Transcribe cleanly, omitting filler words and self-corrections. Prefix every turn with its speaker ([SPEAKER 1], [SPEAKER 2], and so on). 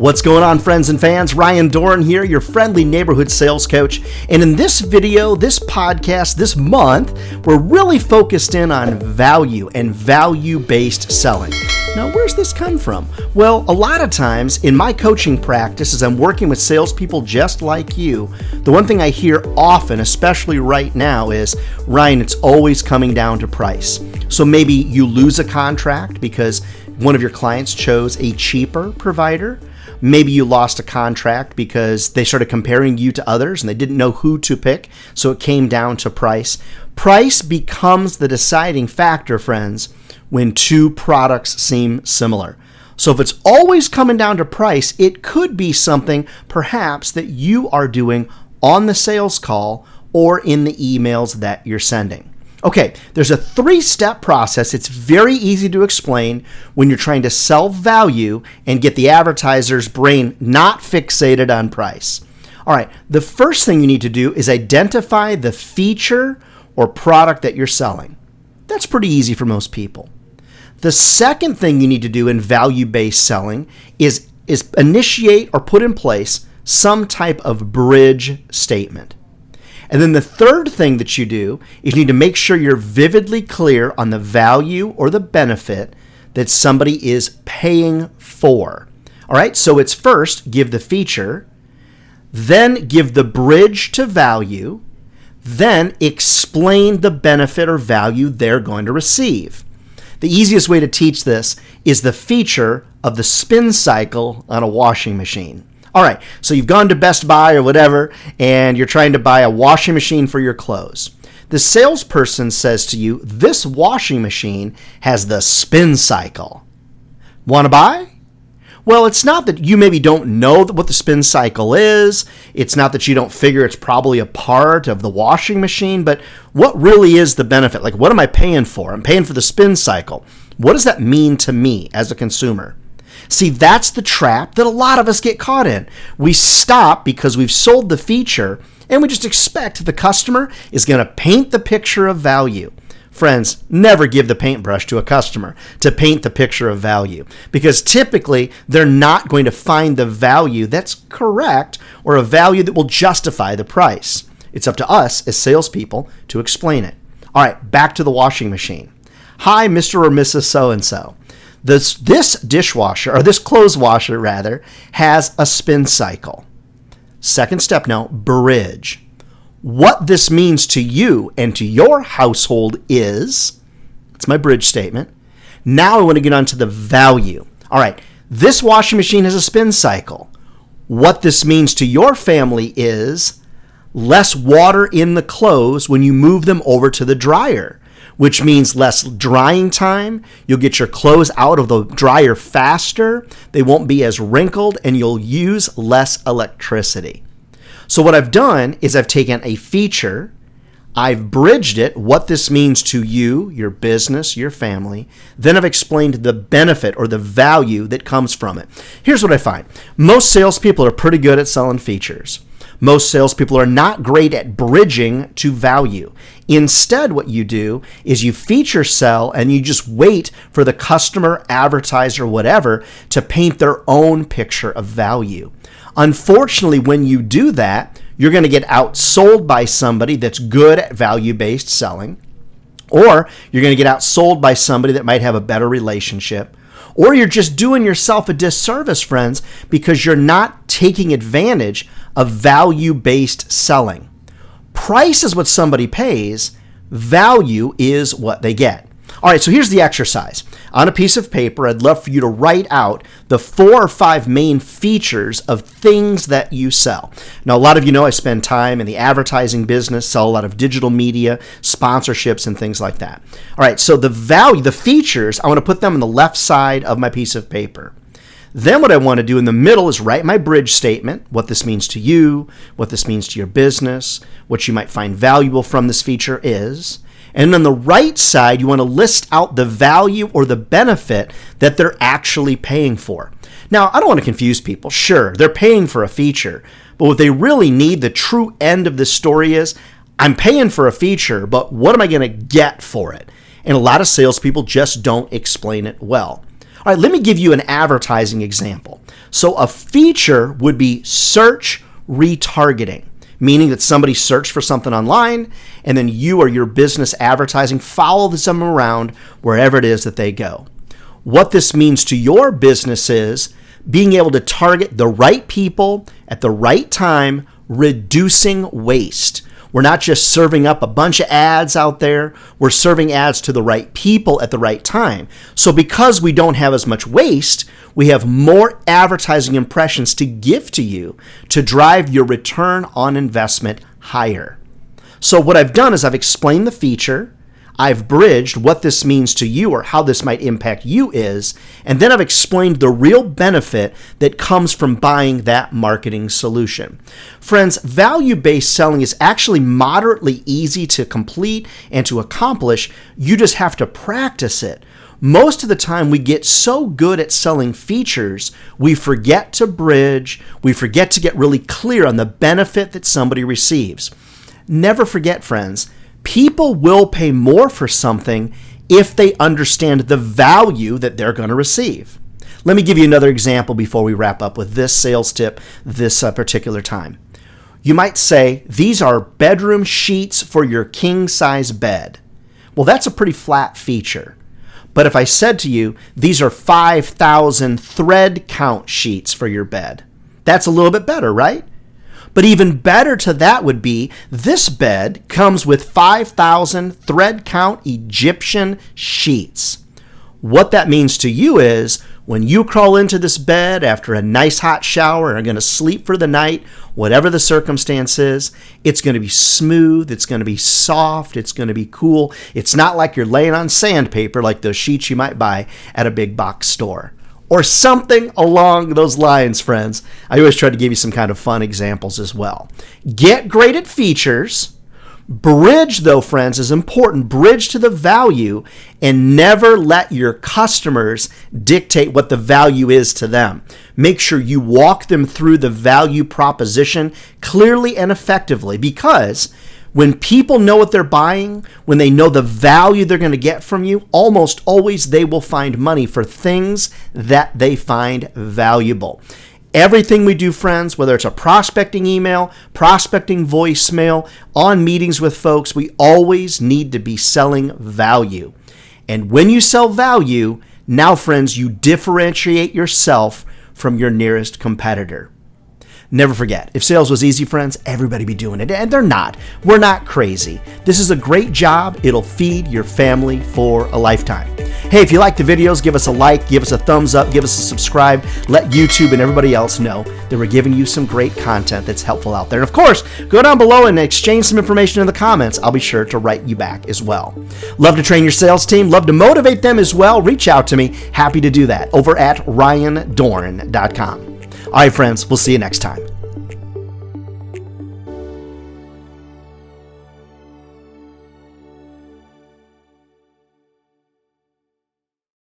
[SPEAKER 1] What's going on, friends and fans? Ryan Dohrn here, your friendly neighborhood sales coach. And in this video, this podcast, this month, we're really focused in on value and value-based selling. Now, where's this come from? Well, a lot of times in my coaching practice, as I'm working with salespeople just like you, the one thing I hear often, especially right now, is, Ryan, it's always coming down to price. So maybe you lose a contract because one of your clients chose a cheaper provider. Maybe you lost a contract because they started comparing you to others and they didn't know who to pick, so it came down to price. Price becomes the deciding factor, friends, when two products seem similar. So if it's always coming down to price, it could be something perhaps that you are doing on the sales call or in the emails that you're sending. Okay, there's a 3-step process. It's very easy to explain when you're trying to sell value and get the advertiser's brain not fixated on price. All right, the first thing you need to do is identify the feature or product that you're selling. That's pretty easy for most people. The second thing you need to do in value-based selling is initiate or put in place some type of bridge statement. And then the third thing that you do is you need to make sure you're vividly clear on the value or the benefit that somebody is paying for. All right, so it's first give the feature, then give the bridge to value, then explain the benefit or value they're going to receive. The easiest way to teach this is the feature of the spin cycle on a washing machine. All right, so you've gone to Best Buy or whatever, and you're trying to buy a washing machine for your clothes. The salesperson says to you, this washing machine has the spin cycle. Want to buy? Well, it's not that you maybe don't know what the spin cycle is. It's not that you don't figure it's probably a part of the washing machine, but what really is the benefit? Like, what am I paying for? I'm paying for the spin cycle. What does that mean to me as a consumer? See, that's the trap that a lot of us get caught in. We stop because we've sold the feature and we just expect the customer is going to paint the picture of value. Friends, never give the paintbrush to a customer to paint the picture of value because typically they're not going to find the value that's correct or a value that will justify the price. It's up to us as salespeople to explain it. All right, back to the washing machine. Hi, Mr. or Mrs. So-and-so. This dishwasher, or this clothes washer rather, has a spin cycle. Second step now, bridge. What this means to you and to your household is, it's my bridge statement. Now I want to get on to the value. All right, this washing machine has a spin cycle. What this means to your family is less water in the clothes when you move them over to the dryer, which means less drying time. You'll get your clothes out of the dryer faster. They won't be as wrinkled, and you'll use less electricity. So what I've done is I've taken a feature, I've bridged it, what this means to you, your business, your family. Then I've explained the benefit or the value that comes from it. Here's what I find. Most salespeople are pretty good at selling features. Most salespeople are not great at bridging to value. Instead, what you do is you feature sell and you just wait for the customer, advertiser, whatever, to paint their own picture of value. Unfortunately, when you do that, you're going to get outsold by somebody that's good at value-based selling, or you're going to get outsold by somebody that might have a better relationship, or you're just doing yourself a disservice, friends, because you're not taking advantage of value-based selling. Price is what somebody pays. Value is what they get. All right, so here's the exercise. On a piece of paper, I'd love for you to write out the 4 or 5 main features of things that you sell. Now, a lot of you know I spend time in the advertising business, sell a lot of digital media, sponsorships, and things like that. All right, so the value, the features, I want to put them on the left side of my piece of paper. Then what I want to do in the middle is write my bridge statement, what this means to you, what this means to your business, what you might find valuable from this feature is. And on the right side, you want to list out the value or the benefit that they're actually paying for. Now, I don't want to confuse people. Sure, they're paying for a feature, but what they really need, the true end of the story is, I'm paying for a feature, but what am I going to get for it? And a lot of salespeople just don't explain it well. All right, let me give you an advertising example. So a feature would be search retargeting, meaning that somebody searched for something online and then you or your business advertising follows them around wherever it is that they go. What this means to your business is being able to target the right people at the right time, reducing waste. We're not just serving up a bunch of ads out there. We're serving ads to the right people at the right time. So because we don't have as much waste, we have more advertising impressions to give to you to drive your return on investment higher. So what I've done is I've explained the feature, I've bridged what this means to you or how this might impact you is, and then I've explained the real benefit that comes from buying that marketing solution. Friends, value-based selling is actually moderately easy to complete and to accomplish. You just have to practice it. Most of the time we get so good at selling features, we forget to bridge, we forget to get really clear on the benefit that somebody receives. Never forget, friends, people will pay more for something if they understand the value that they're going to receive. Let me give you another example before we wrap up with this sales tip this particular time. You might say, these are bedroom sheets for your king-size bed. Well, that's a pretty flat feature. But if I said to you, these are 5,000 thread count sheets for your bed, that's a little bit better, right? But even better to that would be, this bed comes with 5,000 thread count Egyptian sheets. What that means to you is, when you crawl into this bed after a nice hot shower and are going to sleep for the night, whatever the circumstance is, it's going to be smooth, it's going to be soft, it's going to be cool. It's not like you're laying on sandpaper like those sheets you might buy at a big box store. Or something along those lines, friends. I always try to give you some kind of fun examples as well. Get great at features. Bridge, though, friends, is important. Bridge to the value and never let your customers dictate what the value is to them. Make sure you walk them through the value proposition clearly and effectively, because when people know what they're buying, when they know the value they're going to get from you, almost always they will find money for things that they find valuable. Everything we do, friends, whether it's a prospecting email, prospecting voicemail, on meetings with folks, we always need to be selling value. And when you sell value, now, friends, you differentiate yourself from your nearest competitor. Never forget, if sales was easy, friends, everybody be doing it. And they're not. We're not crazy. This is a great job. It'll feed your family for a lifetime. Hey, if you like the videos, give us a like, give us a thumbs up, give us a subscribe. Let YouTube and everybody else know that we're giving you some great content that's helpful out there. And of course, go down below and exchange some information in the comments. I'll be sure to write you back as well. Love to train your sales team. Love to motivate them as well. Reach out to me. Happy to do that over at RyanDohrn.com. All right, friends, we'll see you next time.